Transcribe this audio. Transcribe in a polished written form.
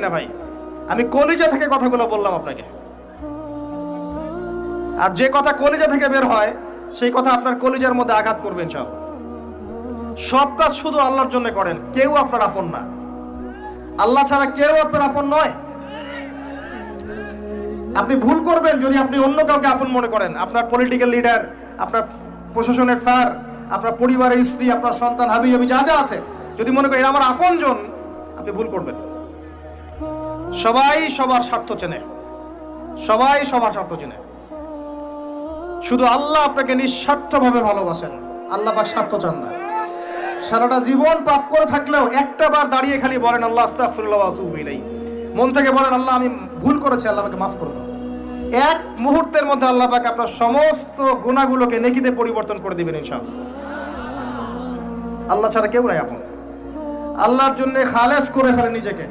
না ভাই, আমি কলিজা থেকে কথাগুলো বললাম আপনাকে। আর যে কথা কলিজা থেকে বের হয় সেই কথা আপনার কলিজার মধ্যে আঘাত করবে ইনশাআল্লাহ। সব কাজ শুধু আল্লাহর জন্য করেন, কেউ আপনার আপন না। আল্লাহ ছাড়া কেউ আপনার আপন নয়। আপনি ভুল করবেন যদি আপনি অন্য কাউকে আপন মনে করেন। আপনার পলিটিক্যাল লিডার, আপনার প্রশাসনের স্যার, আপনার পরিবারের স্ত্রী, আপনার সন্তান, হাবি যা যা আছে, যদি মনে করেন আমার আপনজন, আপনি ভুল করবেন। সবাই সবার স্বার্থ চেনে, সবাই সবার স্বার্থ চেনে। শুধু আল্লাহ আপনাকে নিঃস্বার্থভাবে ভালোবাসেন। আল্লাহ পাক স্বার্থ চান না। সারাটা জীবন পাপ করে থাকলেও একটা বার দাঁড়িয়ে খালি বলেন আল্লাহ আস্তাগফিরুল্লাহ ওয়া আতুবু ইলাইহি। মন থেকে বলেন আল্লাহ আমি ভুল করেছি, আল্লাহ আমাকে মাফ করে দাও। এক মুহূর্তের মধ্যে আল্লাহ পাক আপনার সমস্ত গুনাহগুলোকে নেকিতে পরিবর্তন করে দিবেন ইনশাআল্লাহ। আল্লাহ ছাড়া কেউ নাই আপন। আল্লাহর জন্য খালেস করে ফেলেন নিজেকে।